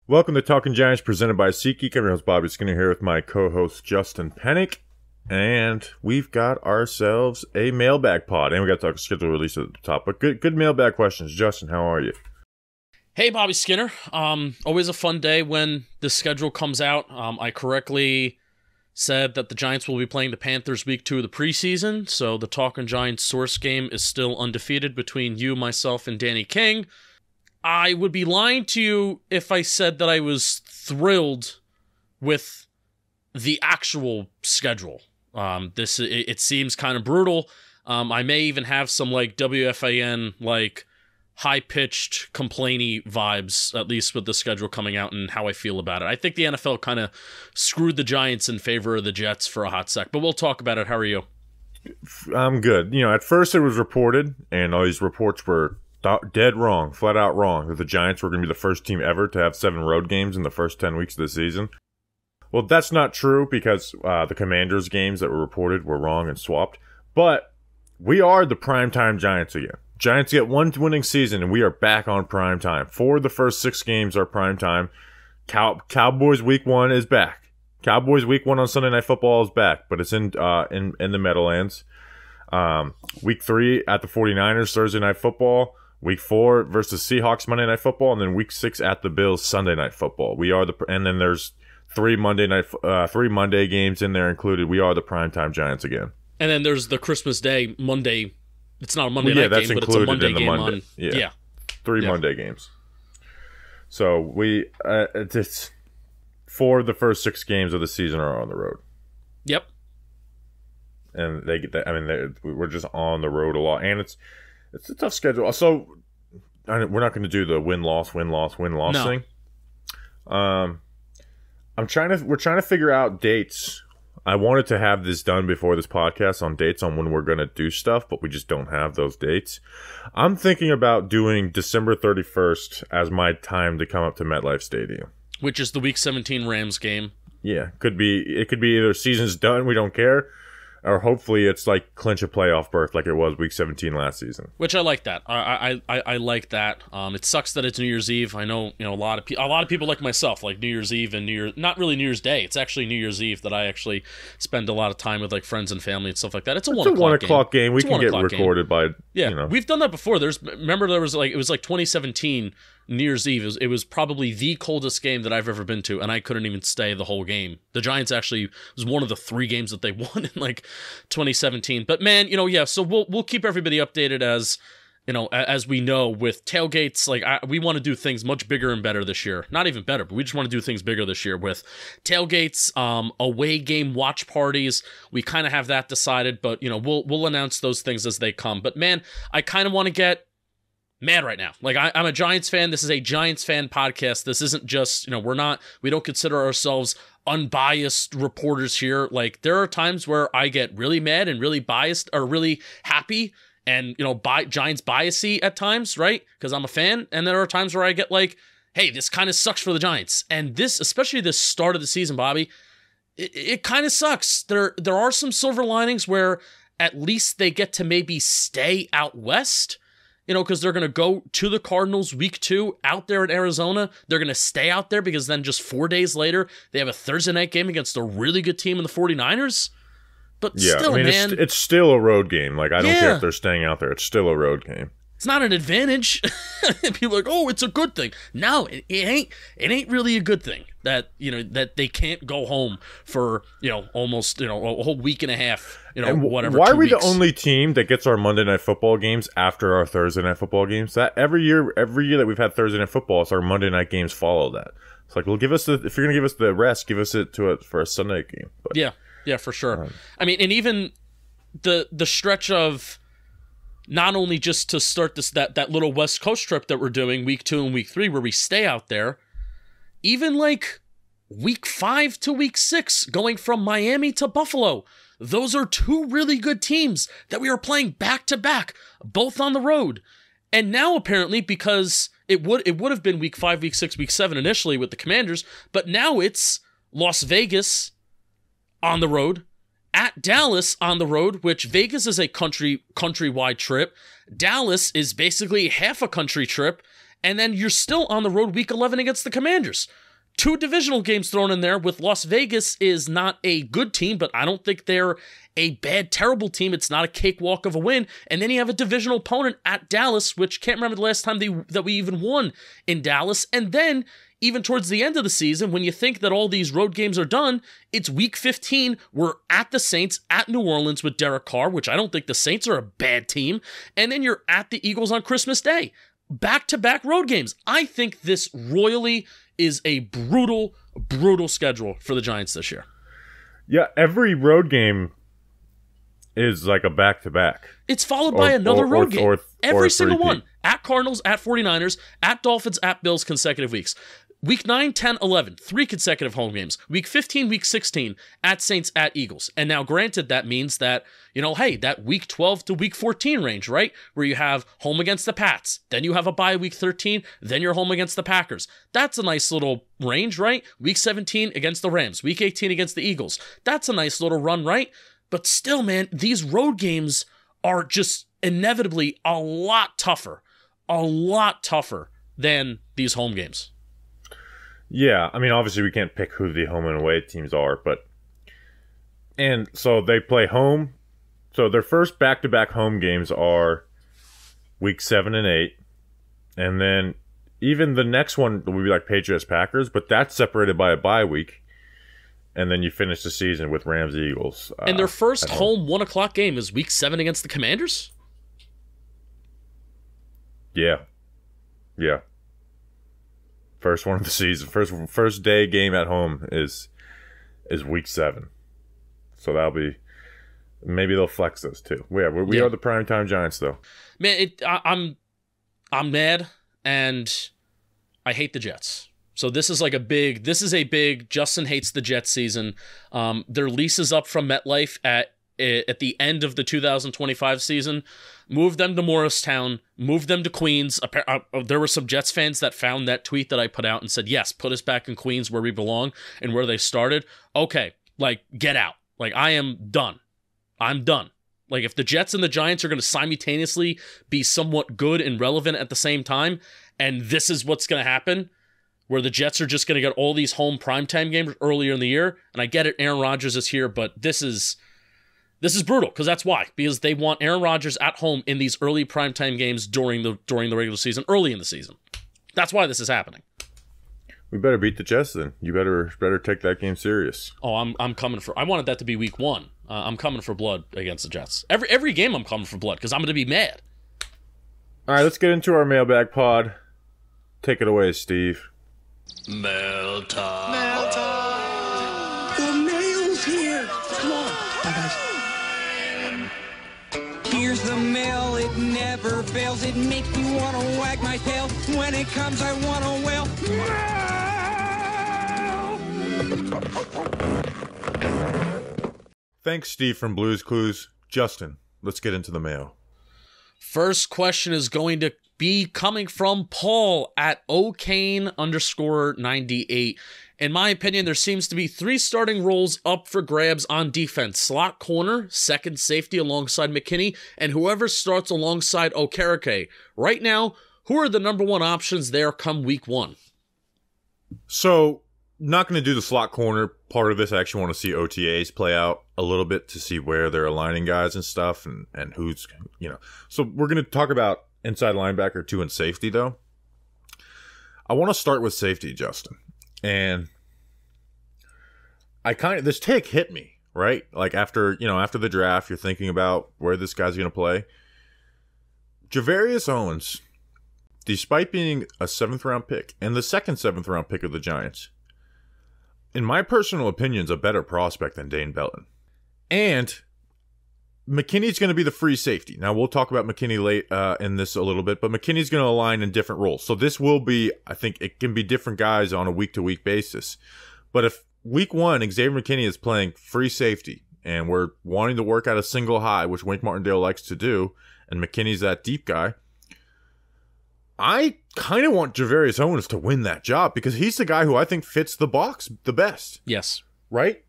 Welcome to Talking Giants, presented by SeatGeek. I'm your host, Bobby Skinner, here with my co-host, Justin Pennick. And we've got ourselves a mailbag pod. And we got to talk schedule release at the top. But good mailbag questions. Justin, how are you? Hey, Bobby Skinner. Always a fun day when the schedule comes out. I correctly said that the Giants will be playing the Panthers week 2 of the preseason. So the Talking Giants source game is still undefeated between you, myself, and Danny King. I would be lying to you if I said that I was thrilled with the actual schedule. It seems kind of brutal. I may even have some WFAN high-pitched complainy vibes, at least with the schedule coming out and how I feel about it. I think the NFL kind of screwed the Giants in favor of the Jets for a hot sec, but we'll talk about it. How are you? I'm good. At first it was reported, and all these reports were dead wrong, flat out wrong, that the Giants were going to be the first team ever to have 7 road games in the first 10 weeks of the season. Well, that's not true because the Commanders games that were reported were wrong and swapped. But we are the primetime Giants again. Giants get one winning season, and we are back on primetime. 4 of the first 6 games are primetime. Cowboys Week 1 is back. Cowboys Week 1 on Sunday Night Football is back, but it's in the Meadowlands. Week 3 at the 49ers, Thursday Night Football. Week 4 versus Seahawks, Monday Night Football, and then Week 6 at the Bills, Sunday Night Football. And then there's 3 Monday games in there included. We are the primetime Giants again. And then there's the Christmas Day Monday. It's not a Monday night game, but it's a Monday game on. Yeah. 3 Monday games. So it's 4 of the first 6 games of the season are on the road. Yep. And we're just on the road a lot, and it's a tough schedule. So we're not going to do the win-loss thing. We're trying to figure out dates. I wanted to have this done before this podcast on dates on when we're going to do stuff, but we just don't have those dates. I'm thinking about doing December 31st as my time to come up to MetLife Stadium, which is the Week 17 Rams game. Yeah, it could be either season's done, we don't care, or hopefully it's clinch a playoff berth like it was Week 17 last season. Which I like that. I like that. It sucks that it's New Year's Eve. I know a lot of people like myself like New Year's Eve and not really New Year's Day. It's actually New Year's Eve that I actually spend a lot of time with friends and family and stuff like that. It's a 1 o'clock game. We can get recorded by. Yeah, we've done that before. Remember there was it was 2017 New Year's Eve. It was probably the coldest game that I've ever been to, and I couldn't even stay the whole game. The Giants actually was one of the 3 games that they won in 2017. But man, so we'll keep everybody updated as we know with tailgates. We want to do things much bigger and better this year. Not even better, but we just want to do things bigger this year with tailgates, away game watch parties. We kind of have that decided, but we'll announce those things as they come. But man, I kind of want to get mad right now. I'm a Giants fan. This is a Giants fan podcast. This isn't just, we don't consider ourselves unbiased reporters here. There are times where I get really mad and really biased or really happy and, Giants biasy at times, right? Because I'm a fan. And there are times where I get hey, this kind of sucks for the Giants. And this, especially this start of the season, Bobby, it kind of sucks. There are some silver linings where at least they get to maybe stay out west. Because they're going to go to the Cardinals week 2 out there in Arizona. They're going to stay out there because then just 4 days later, they have a Thursday night game against a really good team in the 49ers. But still, man. It's still a road game. I don't care if they're staying out there. It's still a road game. It's not an advantage. People are like, oh, it's a good thing. No, it ain't. It ain't really a good thing that that they can't go home for almost a whole week and a half. Whatever. Why are we the only team that gets our Monday Night Football games after our Thursday Night Football games? That every year that we've had Thursday Night Football, it's our Monday night games follow that. It's if you're gonna give us the rest, give us it for a Sunday game. But, yeah, for sure. And even the stretch of. Not only just to start that little West Coast trip that we're doing week 2 and week 3 where we stay out there, even week 5 to week 6 going from Miami to Buffalo. Those are 2 really good teams that we are playing back to back, both on the road. And now apparently because it would have been week 5, week 6, week 7 initially with the Commanders, but now it's Las Vegas on the road, at Dallas on the road, which Vegas is a countrywide trip. Dallas is basically half a country trip. And then you're still on the road week 11 against the Commanders. 2 divisional games thrown in there with Las Vegas is not a good team, but I don't think they're a bad, terrible team. It's not a cakewalk of a win. And then you have a divisional opponent at Dallas, which can't remember the last time that we even won in Dallas. And then even towards the end of the season, when you think that all these road games are done, it's week 15. We're at the Saints, at New Orleans with Derek Carr, which I don't think the Saints are a bad team. And then you're at the Eagles on Christmas Day. Back-to-back road games. I think this royally is a brutal, brutal schedule for the Giants this year. Yeah, every road game is like a back-to-back. It's followed by another road game. Every single three-peat. one. At Cardinals, at 49ers, at Dolphins, at Bills, consecutive weeks. Week 9, 10, 11, 3 consecutive home games. Week 15, week 16, at Saints, at Eagles. And now, granted, that means that, hey, that week 12 to week 14 range, right? Where you have home against the Pats, then you have a bye week 13, then you're home against the Packers. That's a nice little range, right? Week 17 against the Rams, week 18 against the Eagles. That's a nice little run, right? But still, man, these road games are just inevitably a lot tougher than these home games. Yeah, I mean, obviously we can't pick who the home and away teams are, and so they play home. So their first back-to-back home games are week 7 and 8, and then even the next one will be like Patriots Packers, but that's separated by a bye week, and then you finish the season with Rams Eagles. And their first home 1:00 game is week 7 against the Commanders. Yeah. First one of the season, first day game at home is week 7, so that'll be, maybe they'll flex those too. We are the primetime Giants though. Man, I'm mad and I hate the Jets. So this is a big Justin hates the Jets season. Their lease is up from MetLife at the end of the 2025 season. Move them to Morristown, move them to Queens. There were some Jets fans that found that tweet that I put out and said, yes, put us back in Queens where we belong and where they started. Okay, get out. I am done. I'm done. If the Jets and the Giants are going to simultaneously be somewhat good and relevant at the same time, and this is what's going to happen, where the Jets are just going to get all these home primetime games earlier in the year, and I get it, Aaron Rodgers is here, but this is brutal, because that's why. Because they want Aaron Rodgers at home in these early primetime games during the regular season, early in the season. That's why this is happening. We better beat the Jets then. You better take that game serious. Oh, I'm coming for. I wanted that to be week 1. I'm coming for blood against the Jets. Every game I'm coming for blood because I'm going to be mad. All right, let's get into our mailbag pod. Take it away, Steve. Mail time. Mail time. The mail's here. Come on. Bye, guys. Here's the mail, it never fails. It makes me want to wag my tail. When it comes, I want to wail. Thanks, Steve from Blues Clues. Justin, let's get into the mail. First question is going to be coming from Paul at Okane_98. In my opinion, there seems to be 3 starting roles up for grabs on defense. Slot corner, second safety alongside McKinney, and whoever starts alongside Okereke. Right now, who are the number 1 options there come week 1? So, not going to do the slot corner part of this. I actually want to see OTAs play out a little bit to see where they're aligning guys and stuff and who's, So we're going to talk about inside linebacker 2 and safety, though. I want to start with safety, Justin. And this take hit me, right? After the draft, you're thinking about where this guy's going to play. Javarius Owens, despite being a 7th round pick and the second 7th round pick of the Giants, in my personal opinion, is a better prospect than Dane Belton. And McKinney's going to be the free safety. Now, we'll talk about McKinney late in this a little bit, but McKinney's going to align in different roles. So this will be, I think it can be different guys on a week-to-week basis. But if week 1, Xavier McKinney is playing free safety, and we're wanting to work out a single high, which Wink Martindale likes to do, and McKinney's that deep guy, I kind of want Javarius Owens to win that job because he's the guy who I think fits the box the best. Yes. Right?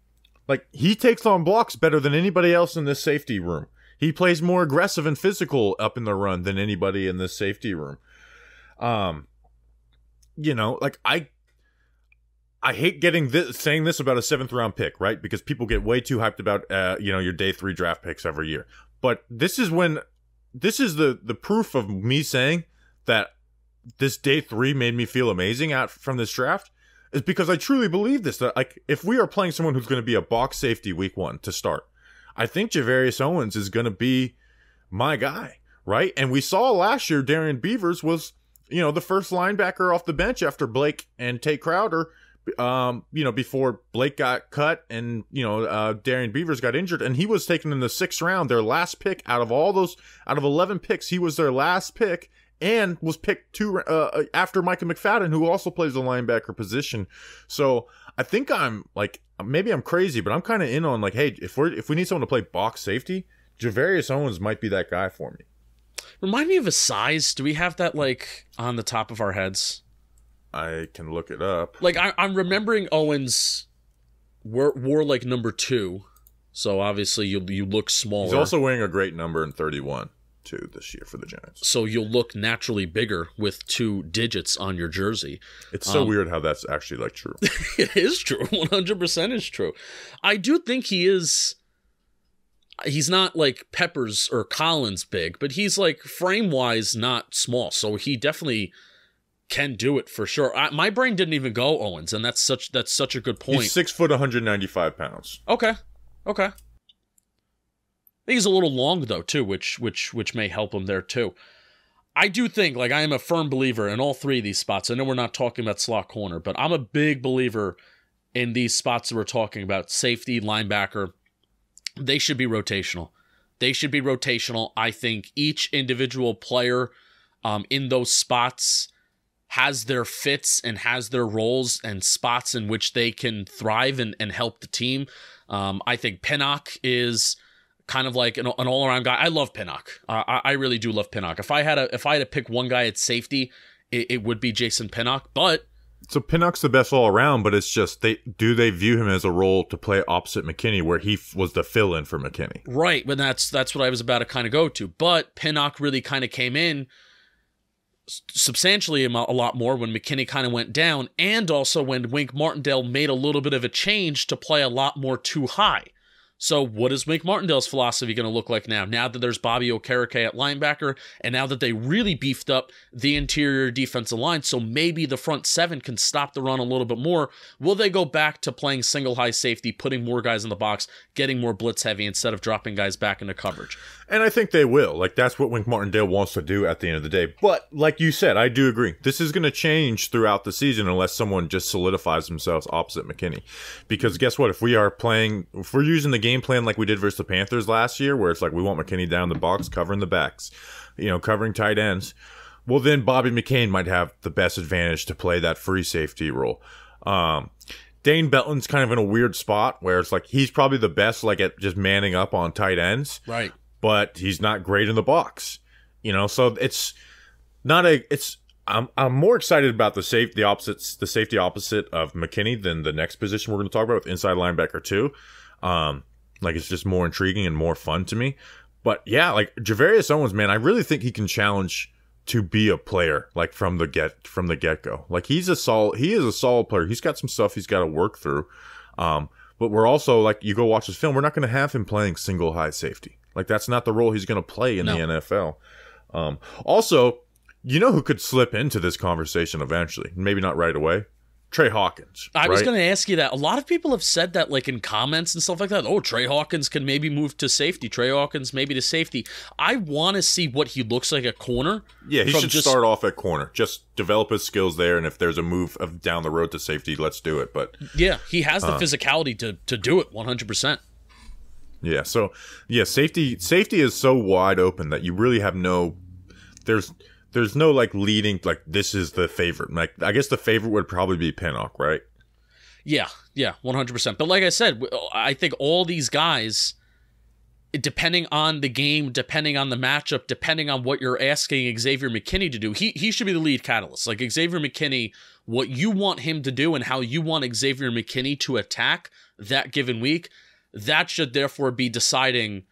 He takes on blocks better than anybody else in this safety room. He plays more aggressive and physical up in the run than anybody in this safety room. like I hate saying this about a 7th round pick, right? Because people get way too hyped about, your day 3 draft picks every year. But this is the proof of me saying that this day 3 made me feel amazing from this draft, is because I truly believe this, that like if we are playing someone who's going to be a box safety week 1 to start, I think Javarius Owens is going to be my guy, right? And we saw last year Darian Beavers was, the first linebacker off the bench after Blake and Tate Crowder, before Blake got cut and, Darian Beavers got injured, and he was taken in the 6th round, their last pick out of 11 picks. He was their last pick and was picked after Micah McFadden, who also plays the linebacker position. So I think maybe I'm crazy, but I'm kind of in on like, hey, if we need someone to play box safety, Javarius Owens might be that guy for me. Remind me of his size. Do we have that like on the top of our heads? I can look it up. Like I'm remembering Owens wore like number 2, so obviously you look smaller. He's also wearing a great number in 31 too this year for the Giants. So you'll look naturally bigger with 2 digits on your jersey. It's so weird how that's actually like true. It is true. 100% is true. I do think he's not like Peppers or Collins big, but he's like frame-wise not small. So he definitely can do it for sure. My brain didn't even go Owens, and that's such a good point. He's 6 foot, 195 pounds. Okay. I think he's a little long though too, which may help him there too. I do think, like, I am a firm believer in all 3 of these spots. I know we're not talking about slot corner, but I'm a big believer in these spots that we're talking about. Safety, linebacker, they should be rotational. I think each individual player in those spots has their fits and has their roles and spots in which they can thrive and help the team. I think Pinnock is kind of like an all-around guy. I love Pinnock. I really do love Pinnock. If I had to pick one guy at safety, it would be Jason Pinnock. But so Pinnock's the best all-around, but it's just they view him as a role to play opposite McKinney, where he was the fill-in for McKinney. Right, but that's what I was about to kind of go to. But Pinnock really kind of came in substantially a lot more when McKinney kind of went down, and also when Wink Martindale made a little bit of a change to play a lot more too high. So what is Wink Martindale's philosophy going to look like now that there's Bobby Okereke at linebacker, and now that they really beefed up the interior defensive line, so maybe the front 7 can stop the run a little bit more? Will they go back to playing single high safety, putting more guys in the box, getting more blitz heavy instead of dropping guys back into coverage? And I think they will. Like, that's what Wink Martindale wants to do at the end of the day. But like you said, I do agree. This is going to change throughout the season unless someone just solidifies themselves opposite McKinney. Because guess what? If we're using the game plan like we did versus the Panthers last year, where it's like we want McKinney down the box, covering the backs, covering tight ends, well, then Bobby McCain might have the best advantage to play that free safety role. Dane Belton's kind of in a weird spot where it's like he's probably the best like at just manning up on tight ends. Right. But he's not great in the box. So it's not I'm more excited about the safety opposite of McKinney than the next position we're going to talk about with inside linebacker too. Like, it's just more intriguing and more fun to me. But yeah, like Javarius Owens, man, I really think he can challenge to be a player like from the get go. Like, he is a solid player. He's got some stuff he's got to work through. But we're also, like, you go watch his film, we're not going to have him playing single high safety. Like, that's not the role he's going to play in the NFL. Also, who could slip into this conversation eventually? Maybe not right away. Trey Hawkins. I was going to ask you that. A lot of people have said that, like, in comments and stuff like that. Oh, Trey Hawkins can maybe move to safety. Trey Hawkins maybe to safety. I want to see what he looks like at corner. Yeah, he should start off at corner. Just develop his skills there, and if there's a move down the road to safety, let's do it. But yeah, he has the physicality to do it 100%. Yeah, so yeah, safety is so wide open that you really have there's no like leading, like this is the favorite. Like, I guess the favorite would probably be Pinnock, right? Yeah, 100%. But like I said, I think all these guys, depending on the game, depending on the matchup, depending on what you're asking Xavier McKinney to do, he should be the lead catalyst. Like, Xavier McKinney, what you want him to do and how you want Xavier McKinney to attack that given week, that should therefore be deciding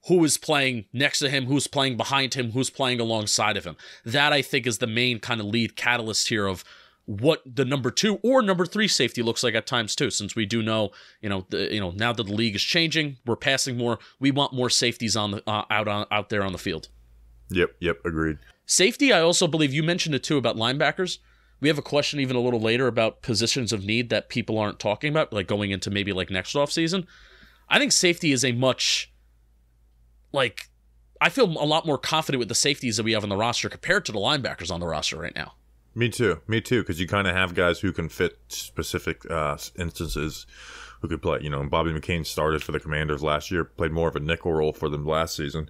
who is playing next to him, who's playing behind him, who's playing alongside of him. That, I think, is the main kind of lead catalyst here of what the number 2 or number 3 safety looks like at times too, since we do know, now that the league is changing, we're passing more. We want more safeties on the out there on the field. Yep, agreed. Safety, I also believe you mentioned it too about linebackers. We have a question even a little later about positions of need that people aren't talking about, like going into maybe like next offseason. I think safety is a much, I feel a lot more confident with the safeties that we have on the roster compared to the linebackers on the roster right now. Me too, because you kind of have guys who can fit specific instances who could play. Bobby McKinney started for the Commanders last year, played more of a nickel role for them last season.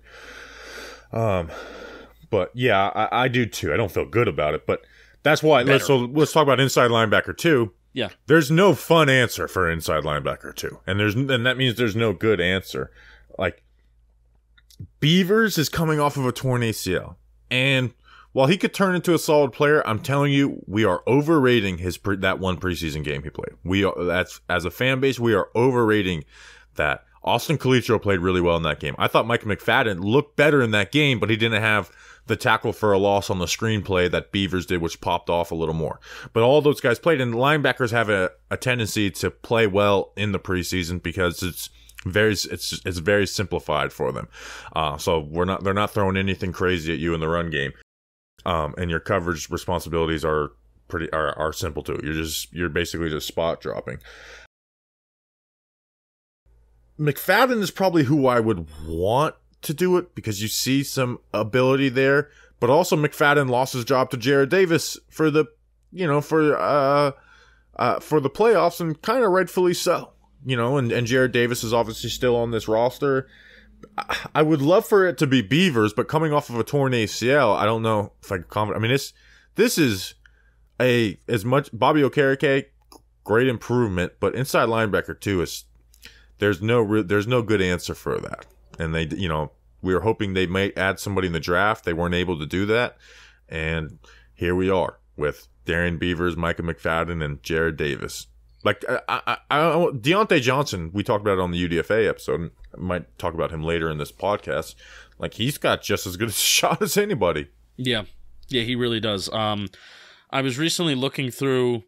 But yeah, I do too. I don't feel good about it, but that's why. Let's talk about inside linebacker too. Yeah, there's no fun answer for inside linebacker too, and that means there's no good answer. Like Beavers is coming off of a torn ACL, and while he could turn into a solid player, I'm telling you, we are overrating that one preseason game he played. That's as a fan base, we are overrating that. Austin Calitro played really well in that game. I thought Mike McFadden looked better in that game, but he didn't have the tackle for a loss on the screenplay that Beavers did, which popped off a little more. But all those guys played, and linebackers have a tendency to play well in the preseason because it's very simplified for them. So they're not throwing anything crazy at you in the run game. And your coverage responsibilities are simple too. You're basically just spot dropping. McFadden is probably who I would want to do it because you see some ability there, but also McFadden lost his job to Jared Davis for the playoffs, and kind of rightfully so. And Jared Davis is obviously still on this roster. I would love for it to be Beavers, but coming off of a torn ACL, I don't know if I can comment. I mean, this is as much Bobby Okereke, great improvement, but inside linebacker too there's no good answer for that. And we were hoping they might add somebody in the draft. They weren't able to do that, and here we are with Darian Beavers, Micah McFadden, and Jared Davis. Like Deontay Johnson, we talked about it on the UDFA episode. I might talk about him later in this podcast. Like, he's got just as good a shot as anybody. Yeah, he really does. I was recently looking through.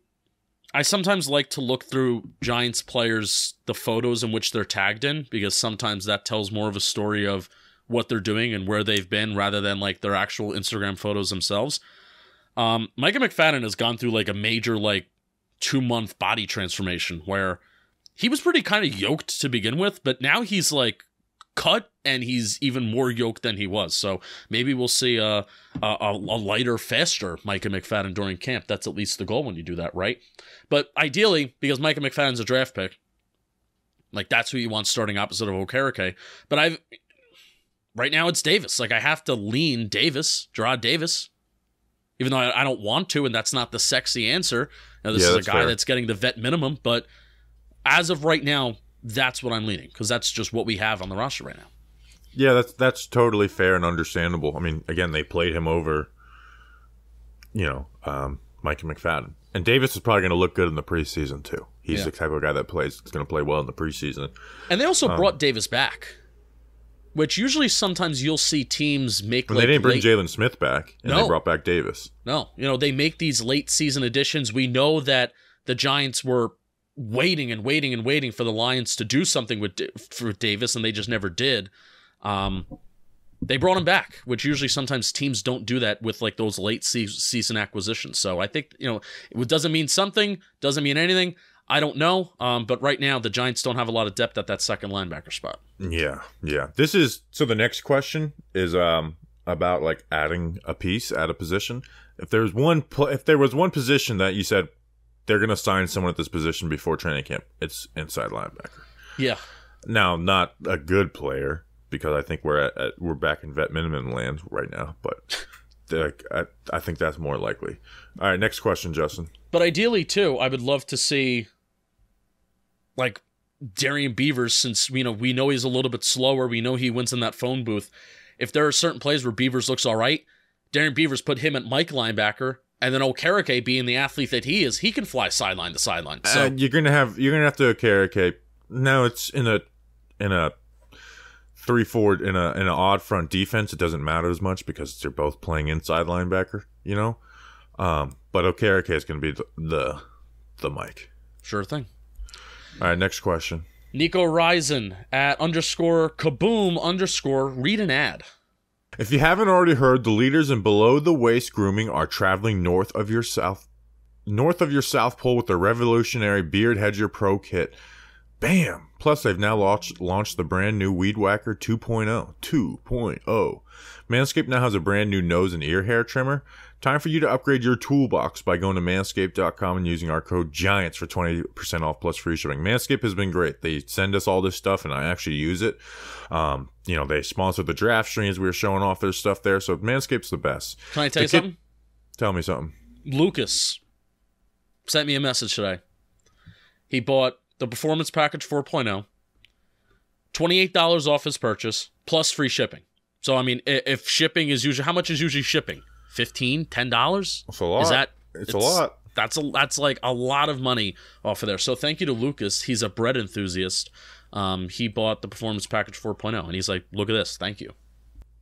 I sometimes like to look through Giants players, the photos in which they're tagged in, because sometimes that tells more of a story of what they're doing and where they've been rather than like their actual Instagram photos themselves. Micah McFadden has gone through like a major 2-month body transformation where he was pretty kind of yoked to begin with, but now he's like cut and he's even more yoked than he was. So maybe we'll see a lighter, faster Micah McFadden during camp. That's at least the goal when you do that, right? But ideally, because Micah McFadden's a draft pick, that's who you want starting opposite of Okereke. But right now it's Davis. I have to lean Gerard Davis, even though I don't want to, and that's not the sexy answer. This is a guy fair. That's getting the vet minimum, but as of right now, that's what I'm leaning, because that's just what we have on the roster right now. Yeah, that's totally fair and understandable. I mean, again, they played him over, Micah McFadden. And Davis is probably going to look good in the preseason, too. He's the type of guy that's going to play well in the preseason. And they also brought Davis back, which usually sometimes you'll see teams make. They didn't bring Jalen Smith back, and they brought back Davis. No, they make these late season additions. We know that the Giants were waiting and waiting and waiting for the Lions to do something for Davis, and they just never did. They brought him back, which usually sometimes teams don't do that with those late season acquisitions. So I think, it doesn't mean something, doesn't mean anything. I don't know. But right now the Giants don't have a lot of depth at that second linebacker spot. Yeah. So the next question is about adding a piece at a position. If there was one position that you said they're going to sign someone at this position before training camp, it's inside linebacker. Yeah. Now, not a good player, because I think we're back in vet minimum land right now, but I think that's more likely. All right, next question, Justin. But ideally, too, I would love to see Darian Beavers, since we know he's a little bit slower, we know he wins in that phone booth. If there are certain plays where Beavers looks all right, Darian Beavers put him at Mike linebacker, and then Okereke, being the athlete that he is, he can fly sideline to sideline. So you're gonna have to Okereke. No, it's in a 3-4 in an odd front defense. It doesn't matter as much because they're both playing inside linebacker. but Okereke is going to be the mic. Sure thing. All right, next question. Nico Risen at _kaboom_ read an ad. If you haven't already heard, the leaders in below-the-waist grooming are traveling north of your South Pole with their revolutionary Beard Hedger Pro Kit. Bam! Plus, they've now launched the brand new Weed Whacker 2.0. 2.0. Manscaped now has a brand new nose and ear hair trimmer. Time for you to upgrade your toolbox by going to manscaped.com and using our code GIANTS for 20% off plus free shipping. Manscaped has been great. They send us all this stuff, and I actually use it. They sponsored the draft streams. We were showing off their stuff there, so Manscaped's the best. Can I tell you something? Tell me something. Lucas sent me a message today. He bought the Performance Package 4.0, $28 off his purchase, plus free shipping. So, I mean, if shipping is usually... How much is usually shipping? $15? $10? It's a lot. It's a lot. That's like a lot of money off of there. So thank you to Lucas. He's a bread enthusiast. He bought the Performance Package 4.0, and he's like, look at this. Thank you.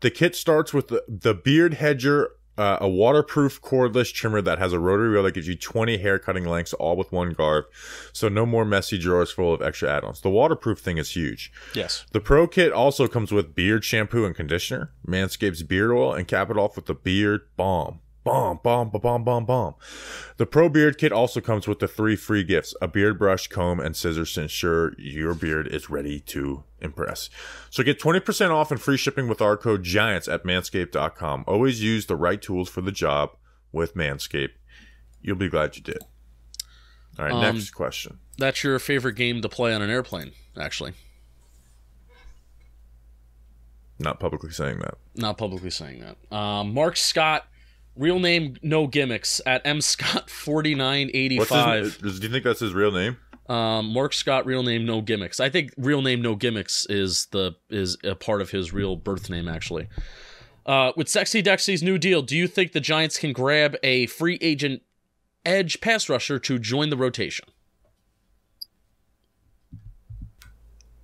The kit starts with the Beard Hedger, a waterproof cordless trimmer that has a rotary wheel that gives you 20 hair cutting lengths, all with one garb. So no more messy drawers full of extra add-ons. The waterproof thing is huge. Yes. The Pro Kit also comes with beard shampoo and conditioner, Manscaped's beard oil, and cap it off with the Beard Balm. Bomb. The Pro Beard Kit also comes with the 3 free gifts, a beard brush, comb, and scissors to ensure your beard is ready to impress. So get 20% off and free shipping with our code GIANTS at manscaped.com. Always use the right tools for the job with Manscaped. You'll be glad you did. All right, next question. That's your favorite game to play on an airplane, actually. Not publicly saying that. Not publicly saying that. Mark Scott, real name no gimmicks, at mscott4985. Do you think that's his real name? Mark Scott, real name no gimmicks. I think real name no gimmicks is a part of his real birth name, actually. With Sexy Dexy's new deal, do you think the Giants can grab a free agent edge pass rusher to join the rotation?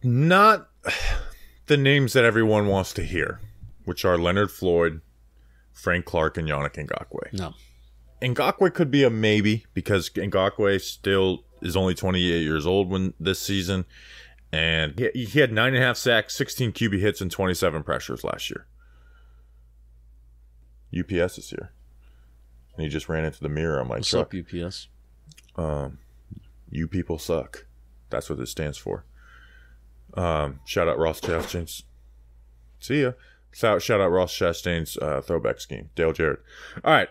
Not the names that everyone wants to hear, which are Leonard Floyd, Frank Clark, and Yannick Ngakoue. No. Ngakoue could be a maybe because Ngakoue still is only 28 years old this season, and he had 9.5 sacks, 16 QB hits, and 27 pressures last year. UPS is here. And he just ran into the mirror on my truck. What's up, UPS? You people suck. That's what it stands for. Shout out Ross Chastain's. See ya. Shout out Ross Chastain's throwback scheme. Dale Jarrett. All right.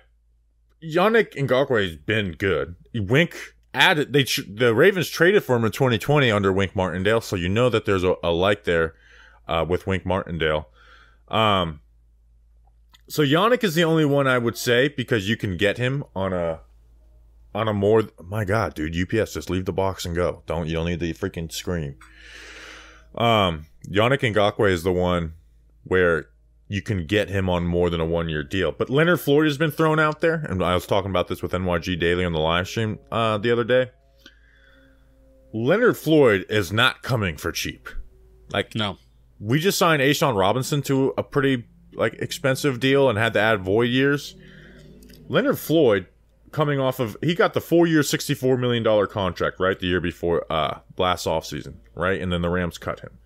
Yannick Ngakoue has been good. Wink added. The Ravens traded for him in 2020 under Wink Martindale, so you know that there's a like there with Wink Martindale. So Yannick is the only one I would say because you can get him on a more. My God, dude, UPS, just leave the box and go. You don't need the freaking scream. Yannick Ngakoue is the one where you can get him on more than a 1-year deal. But Leonard Floyd has been thrown out there, and I was talking about this with NYG Daily on the live stream the other day. Leonard Floyd is not coming for cheap. No. We just signed Ashawn Robinson to a pretty expensive deal and had to add void years. Leonard Floyd, coming off of, he got the 4-year, $64 million contract, right? The year before last offseason, right? And then the Rams cut him.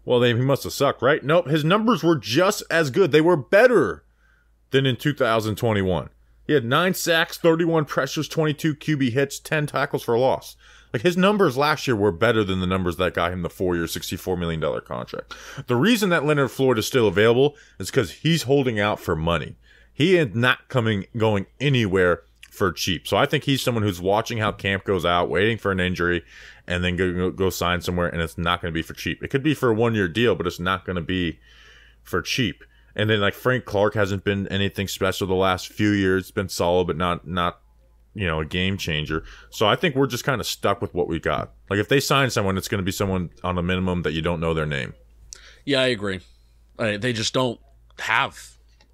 Well, he must have sucked, right? Nope, his numbers were just as good. They were better than in 2021. He had 9 sacks, 31 pressures, 22 QB hits, 10 tackles for loss. His numbers last year were better than the numbers that got him the 4-year, $64 million contract. The reason that Leonard Floyd is still available is because he's holding out for money. He is not going anywhere for cheap. So I think he's someone who's watching how camp goes out, waiting for an injury, and then go sign somewhere, and it's not going to be for cheap. It could be for a 1-year deal, but it's not going to be for cheap. And then Frank Clark hasn't been anything special the last few years. It's been solid, but not a game changer. So I think we're just kind of stuck with what we got. If they sign someone, it's going to be someone on a minimum that you don't know their name. Yeah, I agree. They just don't have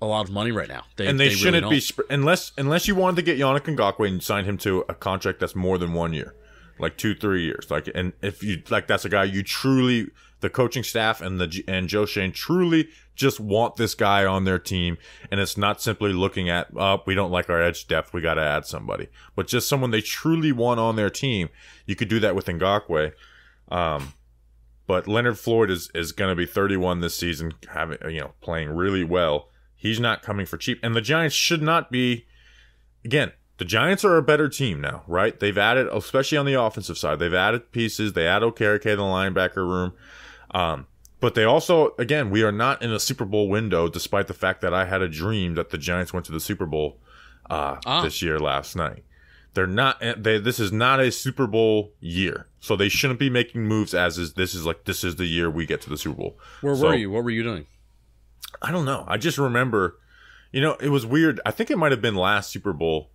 a lot of money right now. They shouldn't really be unless you wanted to get Yannick Ngakoue and sign him to a contract that's more than 1 year, 2-3 years. And if you that's a guy you truly the coaching staff and Joe Schoen truly just want this guy on their team, and it's not simply looking at, we don't like our edge depth, we got to add somebody, but just someone they truly want on their team. You could do that with Ngakoue. But Leonard Floyd is going to be 31 this season, playing really well. He's not coming for cheap, and the Giants should not be. Again, the Giants are a better team now, right? They've added, especially on the offensive side, they've added pieces. They add Okereke in the linebacker room. But they also, again, we are not in a Super Bowl window, despite the fact that I had a dream that the Giants went to the Super Bowl this year last night. They're not. This is not a Super Bowl year, so they shouldn't be making moves. This is the year we get to the Super Bowl. Where were you? What were you doing? I don't know. I just remember, it was weird. I think it might have been last Super Bowl,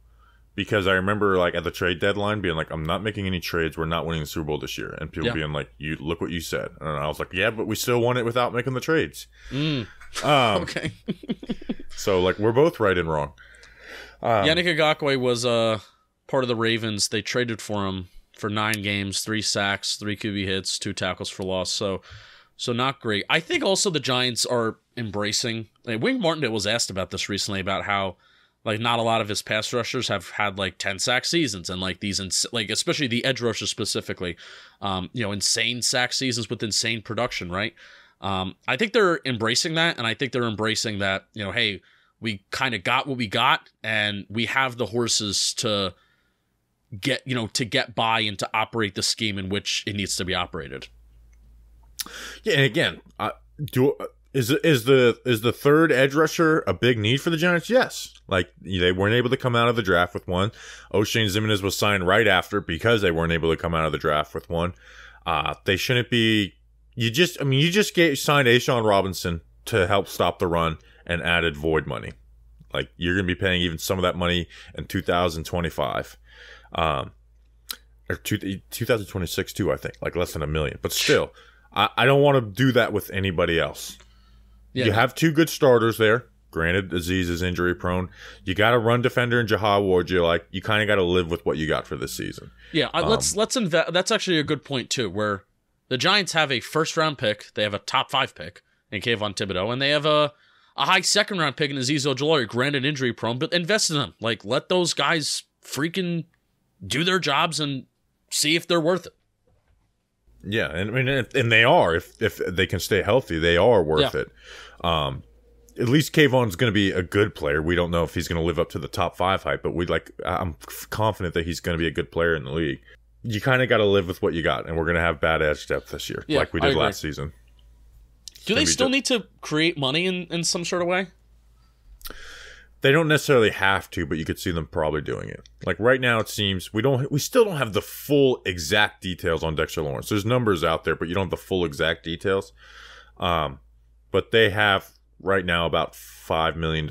because I remember like at the trade deadline being like, I'm not making any trades. We're not winning the Super Bowl this year. And people being like, you look what you said. And I was like, yeah, but we still won it without making the trades. Okay. So like we're both right and wrong. Yannick Ngakoue was part of the Ravens. They traded for him for 9 games, 3 sacks, 3 QB hits, 2 tackles for loss. So not great. I think also the Giants are embracing. Wink Martindale was asked about this recently, about how like not a lot of his pass rushers have had like 10 sack seasons, and like these especially the edge rushers specifically, insane sack seasons with insane production, right? I think they're embracing that, and I think they're embracing that, hey, we kind of got what we got, and we have the horses to get by and to operate the scheme in which it needs to be operated. Yeah, and again, is the third edge rusher a big need for the Giants? Yes. Like, they weren't able to come out of the draft with one. Oshane Ximines was signed right after because they weren't able to come out of the draft with one. They shouldn't be. You just signed Ashawn Robinson to help stop the run and added void money. Like, you're going to be paying even some of that money in 2025. Or 2026 too, I think. Like, less than $1 million. But still, I don't want to do that with anybody else. Yeah, you have 2 good starters there. Granted, Azeez is injury prone. You got a run defender in Jahad Ward. You kind of got to live with what you got for this season. Yeah, let's invest. That's actually a good point too, where the Giants have a 1st-round pick, they have a top 5 pick in Kayvon Thibodeau, and they have a high 2nd-round pick in Azeez Ojulari. Granted, injury prone, but invest in them. Like, let those guys freaking do their jobs and see if they're worth it. Yeah, and they are. If they can stay healthy, they are worth it. At least Kayvon's going to be a good player. We don't know if he's going to live up to the top 5 hype, but I'm confident that he's going to be a good player in the league. You kind of got to live with what you got, and we're going to have bad edge depth this year, like we did last season. Do they still need to create money in some sort of way? They don't necessarily have to, but you could see them probably doing it. Like right now, it seems we still don't have the full exact details on Dexter Lawrence. There's numbers out there, but you don't have the full exact details. But they have right now about $5 million.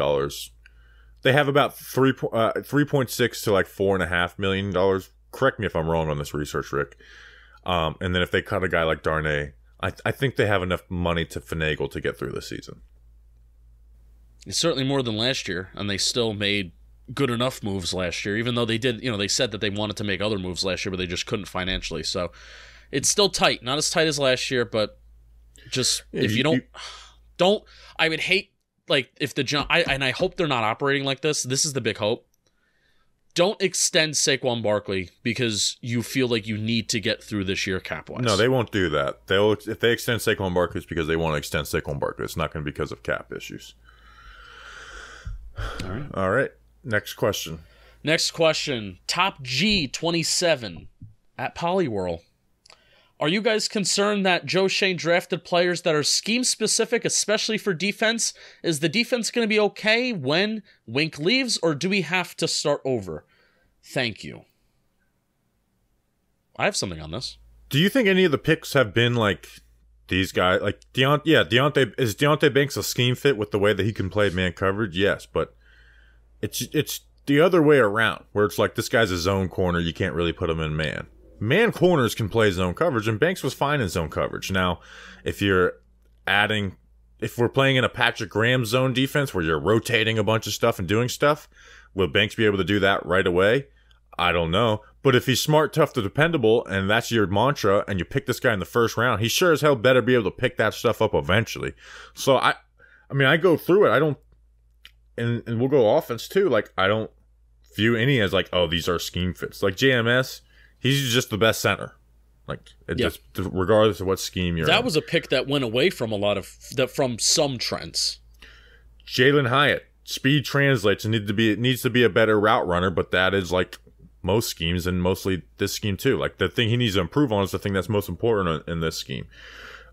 They have about 3.6 to like $4.5 million. Correct me if I'm wrong on this research, Rick. And then if they cut a guy like Darnay, I think they have enough money to finagle to get through the season. It's certainly more than last year, and they still made good enough moves last year, even though they did, they said that they wanted to make other moves last year, but they just couldn't financially. So it's still tight. Not as tight as last year, but just if you don't, I would hate, like, if and I hope they're not operating like this. This is the big hope. Don't extend Saquon Barkley because you feel like you need to get through this year cap-wise. No, they won't do that. If they extend Saquon Barkley, it's because they want to extend Saquon Barkley. It's not going to be because of cap issues. All right. Next question. Top G27 at Polyworld. Are you guys concerned that Joe Schoen drafted players that are scheme specific, especially for defense? Is the defense going to be okay when Wink leaves, or do we have to start over? Thank you. I have something on this. Do you think any of the picks have been like these guys? Like Deontay, is Deontay Banks a scheme fit with the way that he can play man coverage? Yes, but it's the other way around, where it's like this guy's a zone corner, you can't really put him in man. Man corners can play zone coverage, and Banks was fine in zone coverage. Now, if we're playing in a Patrick Graham zone defense where you're rotating a bunch of stuff and doing stuff, will Banks be able to do that right away? I don't know. But if he's smart, tough, and dependable, and that's your mantra, and you pick this guy in the first round, he sure as hell better be able to pick that stuff up eventually. So I mean, I go through it. I don't, and we'll go offense too. Like, I don't view any as like, oh, these are scheme fits. Like JMS, he's just the best center. Like, just regardless of what scheme you're in. That was a pick that went away from from some trends. Jalen Hyatt, speed translates and needs to be a better route runner, but that is like most schemes, and mostly this scheme too. Like, the thing he needs to improve on is the thing that's most important in this scheme.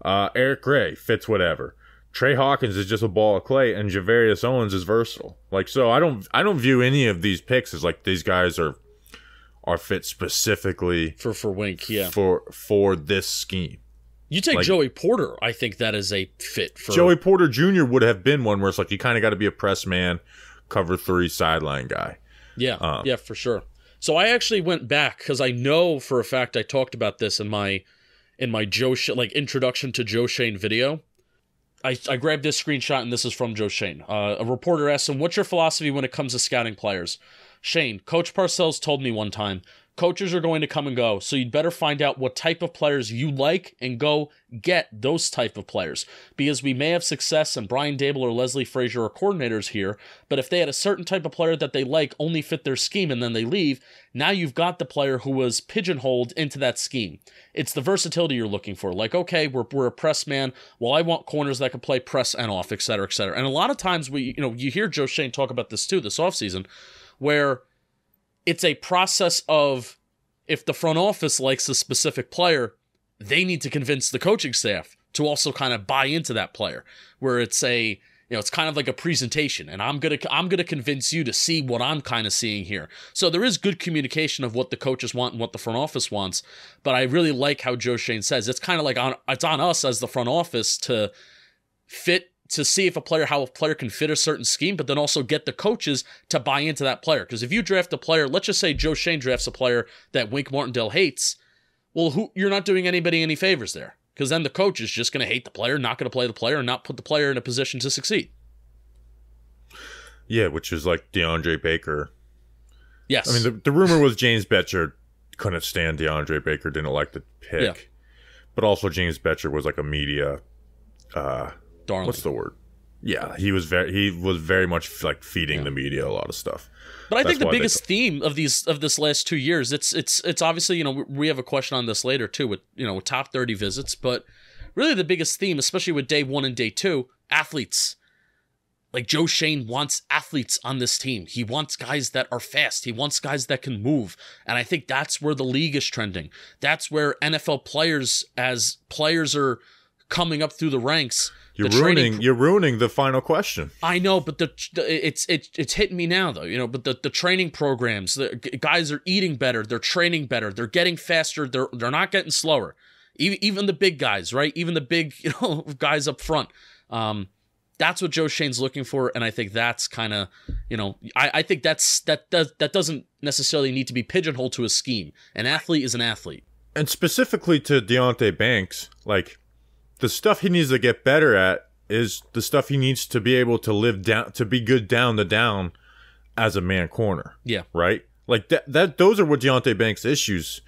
Eric Gray fits whatever. Trey Hawkins is just a ball of clay, and Javarius Owens is versatile. Like, so I don't view any of these picks as like these guys are fit specifically for Wink, for this scheme. You take Joey Porter, I think that is a fit for Joey Porter Jr. would have been one where it's like you kind of got to be a press man, cover 3 sideline guy. Yeah, for sure. So I actually went back because I know for a fact I talked about this in my introduction to Joe Schoen video. I grabbed this screenshot, and this is from Joe Schoen. A reporter asked him, "What's your philosophy when it comes to scouting players?" Shane, Coach Parcells told me one time, coaches are going to come and go, so you'd better find out what type of players you like and go get those type of players. Because we may have success and Brian Dable or Leslie Frazier are coordinators here, but if they had a certain type of player that they like, only fit their scheme, and then they leave, now you've got the player who was pigeonholed into that scheme. It's the versatility you're looking for. Like, okay, we're a press man. Well, I want corners that can play press and off, et cetera, et cetera. And a lot of times you hear Joe Schoen talk about this too this offseason, where it's a process of, if the front office likes a specific player, they need to convince the coaching staff to also kind of buy into that player, where it's it's kind of like a presentation, and I'm gonna convince you to see what I'm kind of seeing here. So there is good communication of what the coaches want and what the front office wants, but I really like how Joe Schoen says it's kind of like it's on us as the front office to see how a player can fit a certain scheme, but then also get the coaches to buy into that player. Because if you draft a player, let's just say Joe Schoen drafts a player that Wink Martindale hates, well, you're not doing anybody any favors there. Because then the coach is just going to hate the player, not going to play the player, and not put the player in a position to succeed. Yeah, which is like DeAndre Baker. Yes. I mean, the rumor was James Betcher couldn't stand DeAndre Baker, didn't like the pick. Yeah. But also James Betcher was like a media... Darling. What's the word? Yeah, he was very much like feeding the media a lot of stuff. But I think the biggest theme of this last 2 years, it's obviously, we have a question on this later too with top 30 visits, but really the biggest theme, especially with day 1 and day 2, athletes. Like, Joe Schoen wants athletes on this team. He wants guys that are fast. He wants guys that can move. And I think that's where the league is trending. That's where NFL players, as players are coming up through the ranks. You're ruining the final question. I know, but it's hitting me now though. But the training programs, the guys are eating better, they're training better, they're getting faster, they're not getting slower. Even the big guys, right? Even the big guys up front. That's what Joe Schoen's looking for, and I think that's kind of I think that doesn't necessarily need to be pigeonholed to a scheme. An athlete is an athlete, and specifically to Deonte Banks, like. The stuff he needs to get better at is the stuff he needs to be able to live down, to be good down the down as a man corner. Yeah. Right? Like those are what Deonte Banks' issues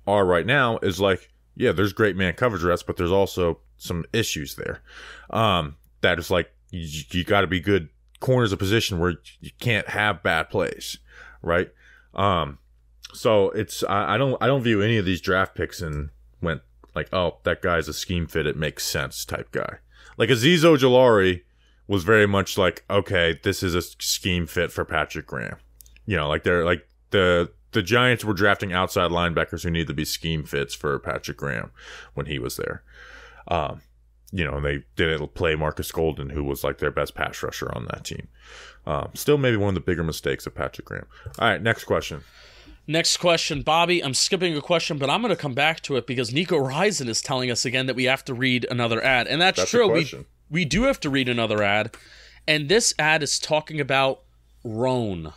are right now, is like, yeah, there's great man coverage reps, but there's also some issues there. That is like, you got to be good corners, a position where you can't have bad plays. Right? So it's, I don't view any of these draft picks and went, like, oh, that guy's a scheme fit, it makes sense type guy. Like, Azeez Ojulari was very much like, okay, this is a scheme fit for Patrick Graham. Like they're like the Giants were drafting outside linebackers who need to be scheme fits for Patrick Graham when he was there. And they didn't play Marcus Golden, who was like their best pass rusher on that team. Still maybe one of the bigger mistakes of Patrick Graham. All right, next question. Next question, Bobby. I'm skipping a question, but I'm going to come back to it because Nico Reisen is telling us again that we have to read another ad. And that's true. We do have to read another ad. And this ad is talking about Roan.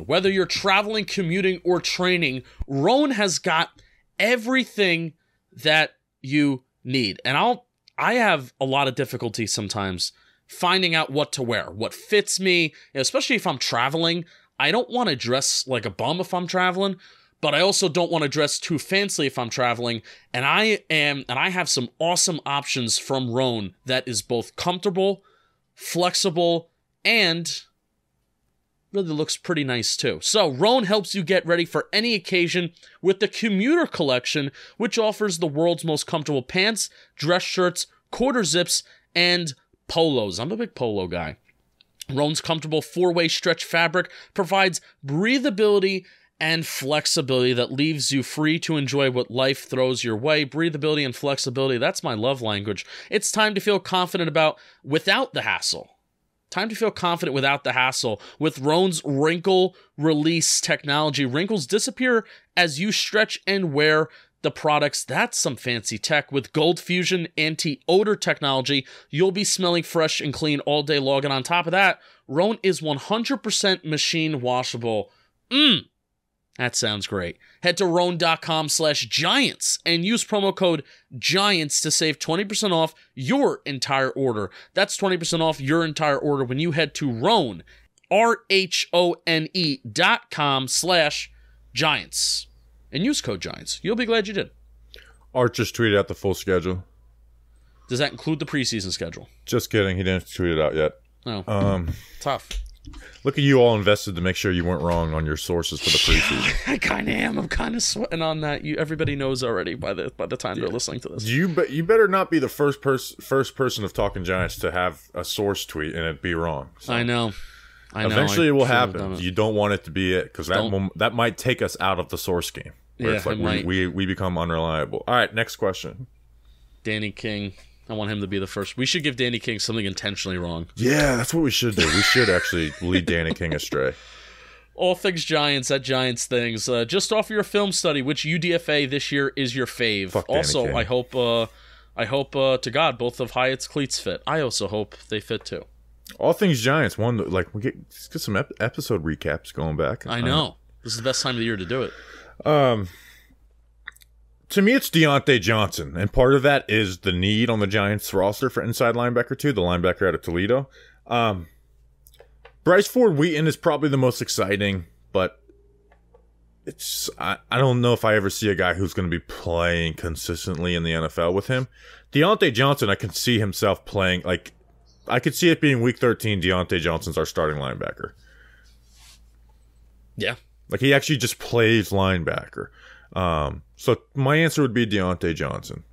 Whether you're traveling, commuting, or training, Roan has got everything that you need. And I have a lot of difficulty sometimes finding out what to wear, what fits me, especially if I'm traveling. I don't want to dress like a bum if I'm traveling, but I also don't want to dress too fancy if I'm traveling. And I have some awesome options from Rhone that is both comfortable, flexible, and really looks pretty nice too. So Rhone helps you get ready for any occasion with the Commuter Collection, which offers the world's most comfortable pants, dress shirts, quarter zips, and polos. I'm a big polo guy. Rhone's comfortable 4-way stretch fabric provides breathability and flexibility that leaves you free to enjoy what life throws your way. Breathability and flexibility, that's my love language. It's time to feel confident without the hassle. Time to feel confident without the hassle. With Rhone's wrinkle release technology, wrinkles disappear as you stretch and wear the products. That's some fancy tech. With Gold Fusion anti-odor technology, you'll be smelling fresh and clean all day long. And on top of that, Rhone is 100% machine washable. That sounds great. Head to Rhone.com/Giants and use promo code GIANTS to save 20% off your entire order. That's 20% off your entire order when you head to Rhone, RHONE.com/Giants. And use code GIANTS. You'll be glad you did. Art just tweeted out the full schedule. Does that include the preseason schedule? Just kidding. He didn't tweet it out yet. Oh. Tough. Look at you all invested to make sure you weren't wrong on your sources for the preseason. I kind of am. I'm kind of sweating on that. Everybody knows already by the time they're listening to this. You better not be the first person of Talking Giants to have a source tweet and it be wrong. So. I know. Eventually it will happen. You don't want it to be it because that might take us out of the source game. Where it's like we become unreliable. All right, next question. Danny King. I want him to be the first. We should give Danny King something intentionally wrong. Yeah, that's what we should do. We should actually lead Danny King astray. All things Giants at Giants Things. Just off your film study, which UDFA this year is your fave? Fuck also, Danny King. I hope to God both of Hyatt's cleats fit. I also hope they fit too. All things Giants. Let's get some episode recaps going back. I know. This is the best time of the year to do it. To me, it's Deontay Johnson, and part of that is the need on the Giants roster for inside linebacker too, the linebacker out of Toledo. Bryce Ford Wheaton is probably the most exciting, but I don't know if I ever see a guy who's going to be playing consistently in the NFL with him. Deontay Johnson, I can see himself playing, I could see it being week 13, Deontay Johnson's our starting linebacker. Yeah. He actually just plays linebacker. So my answer would be Deontay Johnson.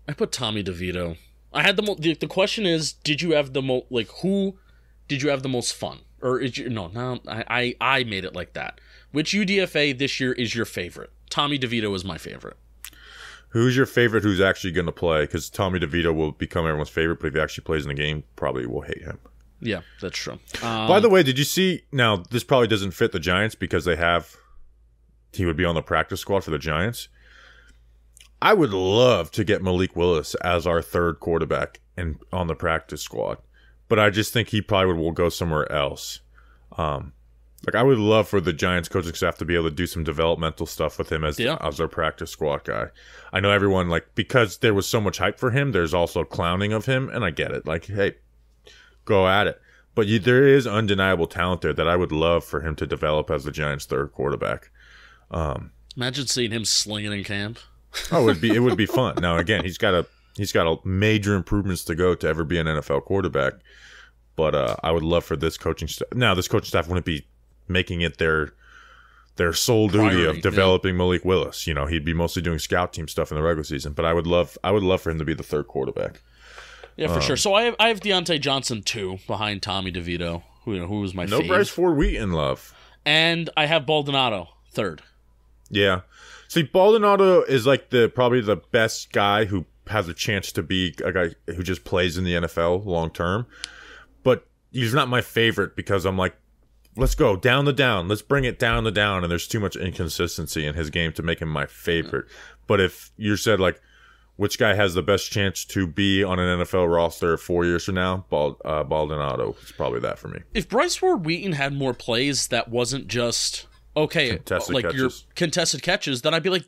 I put Tommy DeVito. I had the question is, did you have the most, who did you have the most fun? Or I made it like that. Which UDFA this year is your favorite? Tommy DeVito is my favorite. Who's your favorite who's actually going to play? Because Tommy DeVito will become everyone's favorite, but if he actually plays in the game, probably will hate him. Yeah, that's true. By the way, did you see, now this probably doesn't fit the Giants because he would be on the practice squad for the Giants. I would love to get Malik Willis as our third quarterback and on the practice squad, but I just think he probably will go somewhere else. I would love for the Giants coaching staff to be able to do some developmental stuff with him as our practice squad guy. I know everyone, because there was so much hype for him, there's also clowning of him, and I get it. Hey, go at it. But there is undeniable talent there that I would love for him to develop as the Giants' third quarterback. Imagine seeing him slinging in camp. Oh, it would be fun. Now again, he's got a major improvements to go to ever be an NFL quarterback. But I would love for this coaching staff. Now, this coaching staff wouldn't be making it their sole duty of developing Malik Willis. He'd be mostly doing scout team stuff in the regular season. But I would love for him to be the third quarterback. Yeah, for sure. So I have Deontay Johnson 2 behind Tommy DeVito, who was my favorite. No Bryce Ford Wheaton love. And I have Baldonado 3rd. Yeah. See, Baldonado is probably the best guy who has a chance to be a guy who just plays in the NFL long term. But he's not my favorite because I'm let's go down the down. Let's bring it down the down. And there's too much inconsistency in his game to make him my favorite. But if you said which guy has the best chance to be on an NFL roster 4 years from now, Baldonado is probably that for me. If Bryce Ford Wheaton had more plays that wasn't just your contested catches, then I'd be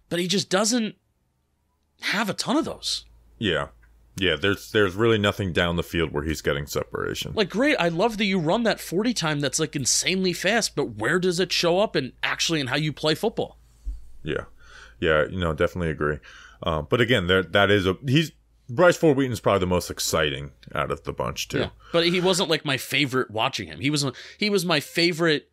but he just doesn't have a ton of those. Yeah. Yeah, there's really nothing down the field where he's getting separation. Like, great, I love that you run that 40 time that's like insanely fast, but where does it show up in how you play football? Yeah, definitely agree. But again, Bryce Ford Wheaton's probably the most exciting out of the bunch too. Yeah, but he wasn't like my favorite watching him. He was my favorite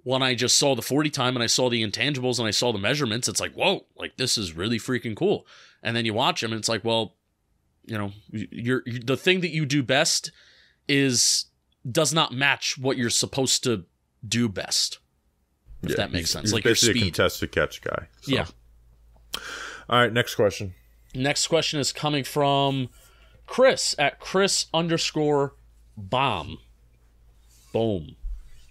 when I just saw the 40 time and I saw the intangibles and I saw the measurements. It's like, whoa, like this is really freaking cool. And then you watch him and it's like, well, the thing that you do best does not match what you're supposed to do best. If that makes sense. He's like basically your speed. a contested catch guy. So. Yeah. All right, next question. Next question is coming from Chris at Chris_bomb. Boom.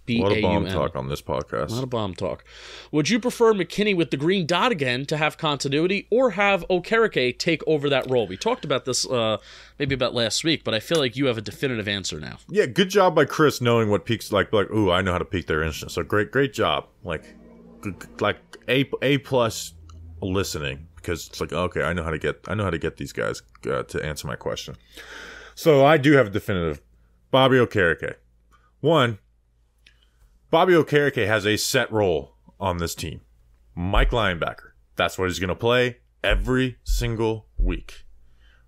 A lot of bomb talk on this podcast. A lot of bomb talk. Would you prefer McKinney with the green dot again to have continuity, or have Okereke take over that role? We talked about this maybe about last week, but I feel like you have a definitive answer now. Yeah, good job by Chris knowing what peaks like. Ooh, I know how to peak their instinct. So great job. Like A plus listening, because it's like, okay, I know how to get these guys to answer my question. So I do have a definitive. Bobby Okereke. One. Bobby Okereke has a set role on this team. Mike linebacker. That's what he's going to play every single week,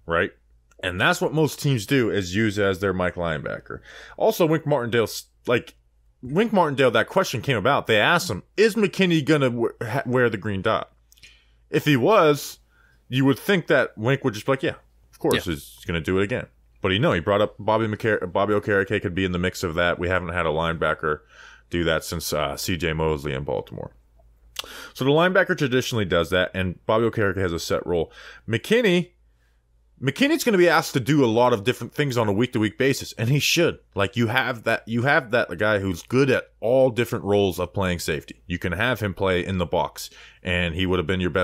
right? And that's what most teams do, is use as their Mike linebacker. Also, Wink Martindale, that question came about. They asked him, is McKinney going to wear the green dot? If he was, you would think that Wink would just be like, yeah, of course, he's going to do it again. But he brought up Bobby Okereke could be in the mix of that. We haven't had a linebacker do that since C.J. Mosley in Baltimore. So the linebacker traditionally does that, and Bobby Okereke has a set role. McKinney's going to be asked to do a lot of different things on a week-to-week basis, and he should. Like, you have that guy who's good at all different roles of playing safety. You can have him play in the box, and he would have been you'd be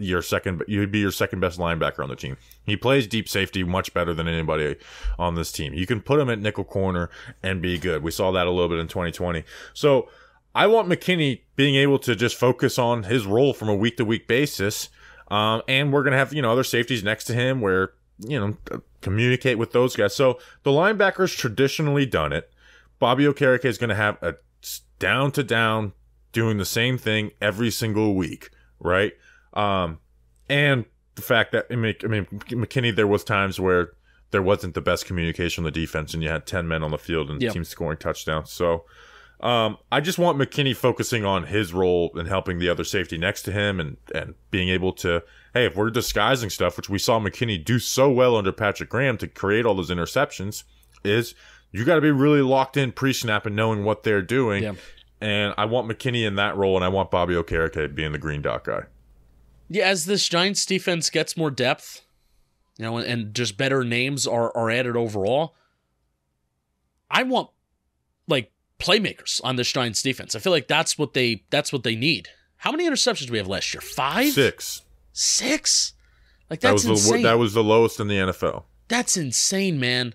your second best linebacker on the team. He plays deep safety much better than anybody on this team. You can put him at nickel corner and be good. We saw that a little bit in 2020. So I want McKinney being able to just focus on his role from a week-to-week basis, and we're going to have other safeties next to him where communicate with those guys. So the linebackers traditionally done it. Bobby Okereke is going to have a down to down doing the same thing every single week, right? And the fact that McKinney, there was times where there wasn't the best communication on the defense, and you had 10 men on the field and teams scoring touchdowns. So I just want McKinney focusing on his role and helping the other safety next to him, and being able to, hey, if we're disguising stuff, which we saw McKinney do so well under Patrick Graham to create all those interceptions, is you got to be really locked in pre-snap and knowing what they're doing. Yeah. And I want McKinney in that role, and I want Bobby Okereke being the green dot guy. Yeah, as this Giants defense gets more depth, and just better names are added overall, I want playmakers on this Giants defense. I feel like that's what they need. How many interceptions did we have last year? 5? 6. Like, that's insane. That was the lowest in the NFL. That's insane, man.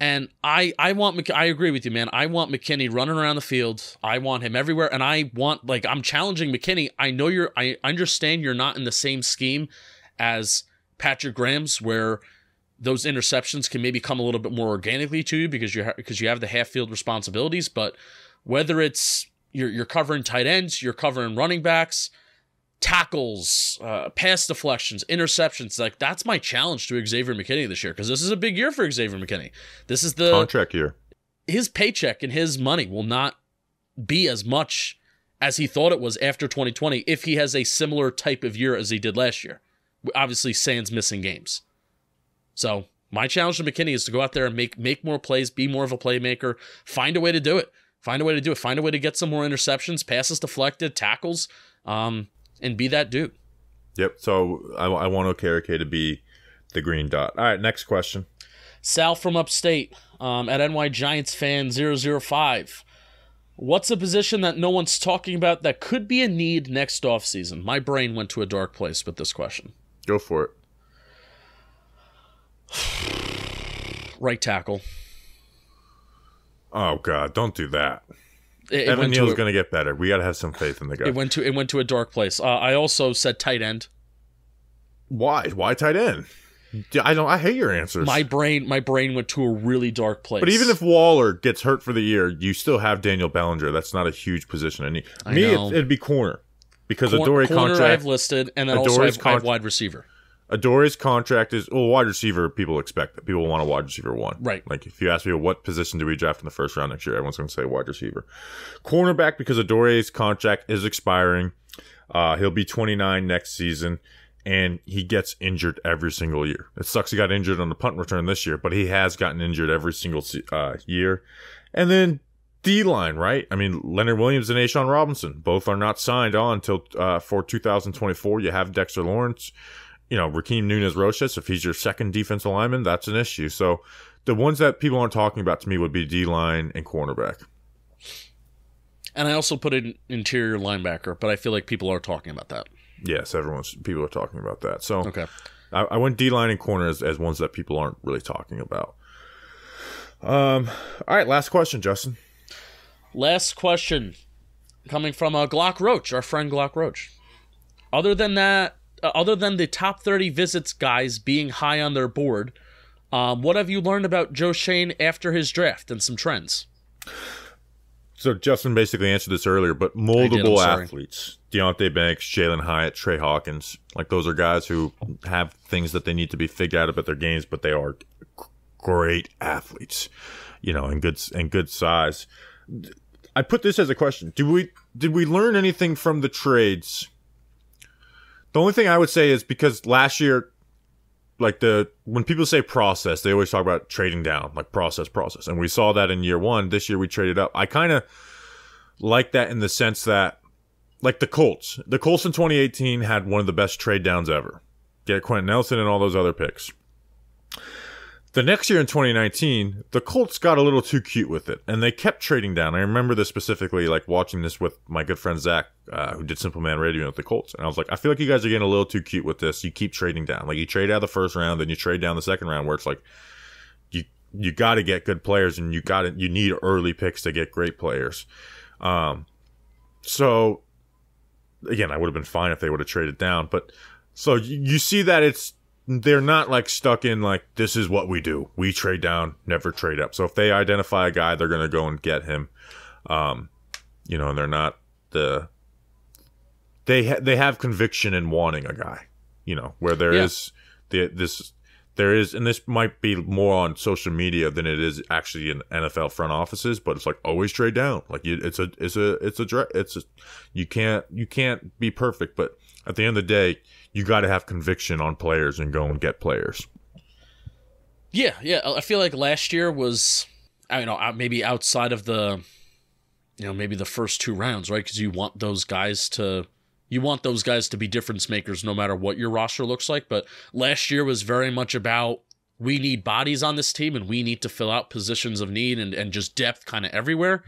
And I agree with you, man. I want McKinney running around the field. I want him everywhere, and I'm challenging McKinney. I understand you're not in the same scheme as Patrick Graham's, where those interceptions can maybe come a little bit more organically to you because you have the half field responsibilities. But whether it's you're covering tight ends, you're covering running backs, tackles, pass deflections, interceptions, like, that's my challenge to Xavier McKinney this year, because this is a big year for Xavier McKinney. This is the contract year. His paycheck and his money will not be as much as he thought it was after 2020 if he has a similar type of year as he did last year. Obviously, sans missing games. So my challenge to McKinney is to go out there and make more plays, be more of a playmaker, find a way to do it. Find a way to get some more interceptions, passes deflected, tackles, and be that dude. Yep. So I want Okereke to be the green dot. All right, next question. Sal from upstate at NY Giants fan 005. What's a position that no one's talking about that could be a need next offseason? My brain went to a dark place with this question. Go for it. Right tackle. Oh God, don't do that. Evan Neal's going to get better. We got to have some faith in the guy. It went to a dark place. I also said tight end. Why? Why tight end? I hate your answers. My brain went to a really dark place. But even if Waller gets hurt for the year, you still have Daniel Bellinger. That's not a huge position. It'd be corner because Adoree' contract. I have listed, and then also I have wide receiver. Adoree's contract is wide receiver. People expect that. People want a wide receiver one. Right. Like if you ask me what position do we draft in the first round next year, everyone's going to say wide receiver. Cornerback because Adoree's contract is expiring. He'll be 29 next season, and he gets injured every single year. It sucks he got injured on the punt return this year, but he has gotten injured every single year. And then D-line, right? I mean, Leonard Williams and Ashawn Robinson both are not signed on until for 2024. You have Dexter Lawrence. Rakeem Nunez-Roches, if he's your second defensive lineman, that's an issue. So the ones that people aren't talking about to me would be D-line and cornerback. And I also put in interior linebacker, but I feel like people are talking about that. Yes, people are talking about that. So okay. I went D-line and corner as ones that people aren't really talking about. All right, last question, Justin. Last question coming from Glock Roach, our friend Glock Roach. Other than the top 30 visits guys being high on their board, what have you learned about Joe Schoen after his draft and some trends? So Justin basically answered this earlier, but multiple athletes. Deontay Banks, Jalen Hyatt, Trey Hawkins. Like those are guys who have things that they need to be figured out about their games, but they are great athletes, and good size. I put this as a question. Did we learn anything from the trades? The only thing I would say is because last year, when people say process, they always talk about trading down, like process. And we saw that in year one. This year we traded up. I kind of like that in the sense that, like the Colts in 2018 had one of the best trade downs ever. Get Quentin Nelson and all those other picks. The next year in 2019, the Colts got a little too cute with it, and they kept trading down. I remember this specifically, like watching this with my good friend Zach, who did Simple Man Radio with the Colts, and I was like, I feel like you guys are getting a little too cute with this. You keep trading down, like you trade out of the first round, then you trade down the second round, where it's like you got to get good players, and you need early picks to get great players. So again, I would have been fine if they would have traded down, but so you see that they're not like stuck in like, this is what we do. We trade down, never trade up. So if they identify a guy, they're going to go and get him. And they're not they have conviction in wanting a guy, where there is and this might be more on social media than it is actually in NFL front offices, but it's like always trade down. Like you can't be perfect, but at the end of the day, you got to have conviction on players and go and get players. Yeah. I feel like last year was, maybe outside of the, maybe the first two rounds, right? Because you want those guys to be difference makers no matter what your roster looks like. But last year was very much about, we need bodies on this team and we need to fill out positions of need and just depth kind of everywhere.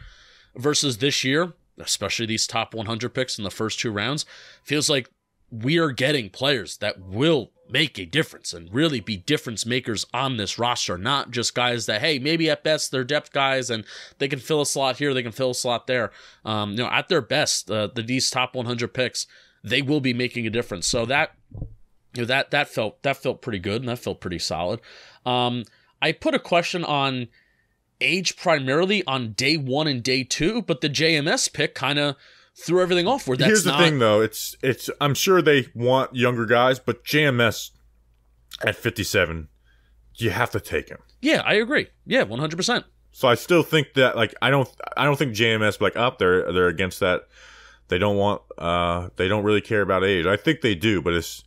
Versus this year, especially these top 100 picks in the first two rounds, feels like we are getting players that will make a difference and really be difference makers on this roster, not just guys that, hey, maybe at best they're depth guys and they can fill a slot here, they can fill a slot there. At their best, these top 100 picks, they will be making a difference. So that felt pretty good and that felt pretty solid. I put a question on age primarily on day one and day two, but the JMS pick kind of threw everything off. Where that's here's the thing, though. It's. I'm sure they want younger guys, but JMS at 57, you have to take him. Yeah, I agree. Yeah, 100%. So I still think that, like, I don't think JMS like up there. They're against that. They don't want. They don't really care about age. I think they do, but it's.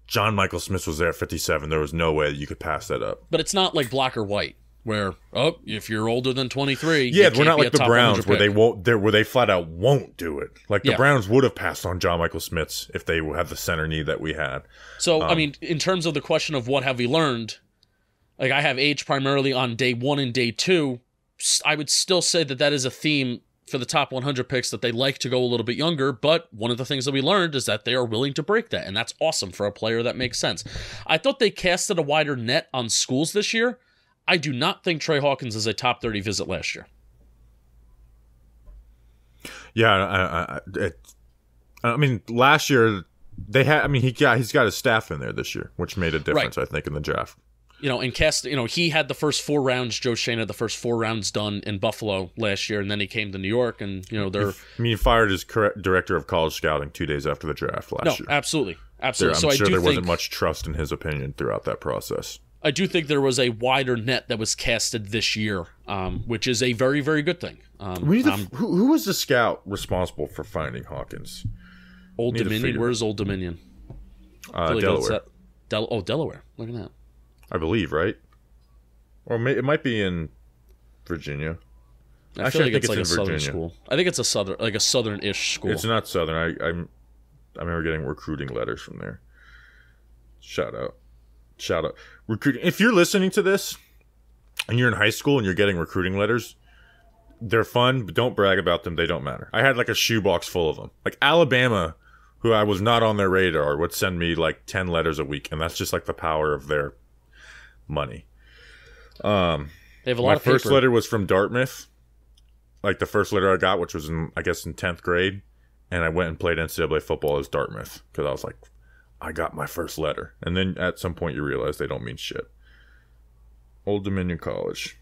John Michael Smith was there at 57. There was no way that you could pass that up. But it's not like black or white. Where if you're older than 23, yeah, we're not like the Browns where they flat out won't do it. Like the Browns would have passed on John Michael Smith if they had the center need that we had. So I mean, in terms of the question of what have we learned, like I have age primarily on day one and day two. I would still say that is a theme for the top 100 picks, that they like to go a little bit younger. But one of the things that we learned is that they are willing to break that, and that's awesome for a player. That makes sense. I thought they casted a wider net on schools this year. I do not think Trey Hawkins is a top 30 visit last year. Yeah, I mean, last year he's got his staff in there this year, which made a difference, right. I think, in the draft. He had the first 4 rounds. Joe Schoen had the first 4 rounds done in Buffalo last year, and then he came to New York, and he fired his director of college scouting 2 days after the draft last year. Absolutely. I'm sure there wasn't much trust in his opinion throughout that process. I do think there was a wider net that was casted this year, which is a very, very good thing. Who was the scout responsible for finding Hawkins? Old Dominion. Where's Old Dominion? Delaware. Delaware. Look at that. I believe, right? Or it might be in Virginia. I feel like it's like a southern school. I think it's a southern-ish school. It's not southern. I remember getting recruiting letters from there. Shout out. Recruiting. If you're listening to this and you're in high school and you're getting recruiting letters, they're fun, but don't brag about them. They don't matter. I had like a shoebox full of them. Like Alabama, who I was not on their radar, would send me like 10 letters a week, and that's just like the power of their money. They have a lot My of paper. first letter was from Dartmouth. Like the first letter I got, which was in 10th grade, and I went and played NCAA football as Dartmouth because I was like, I got my first letter. And then at some point you realize they don't mean shit. Old Dominion College.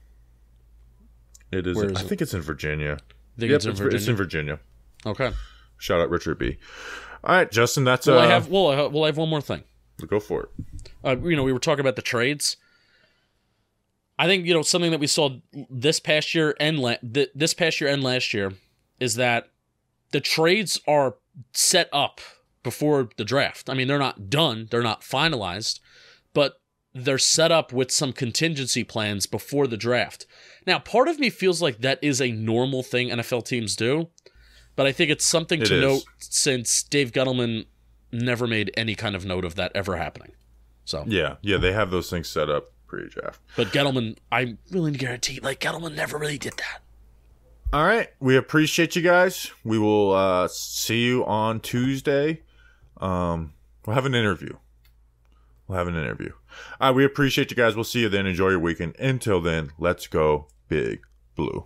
It is. I think it's in Virginia. It's in Virginia? It's in Virginia. Okay. Shout out Richard B. All right, Justin. That's I have one more thing. Go for it. We were talking about the trades. I think something that we saw this past year and last year is that the trades are set up before the draft. I mean, they're not done, they're not finalized, but they're set up with some contingency plans before the draft. Now, part of me feels like that is a normal thing NFL teams do, but I think it's something to note since Dave Gettleman never made any kind of note of that ever happening. So yeah, they have those things set up pre-draft. But Gettleman, I'm willing to guarantee, Gettleman never really did that. All right, we appreciate you guys. We will see you on Tuesday. We'll have an interview. We appreciate you guys. We'll see you then. Enjoy your weekend. Until then, let's go Big Blue.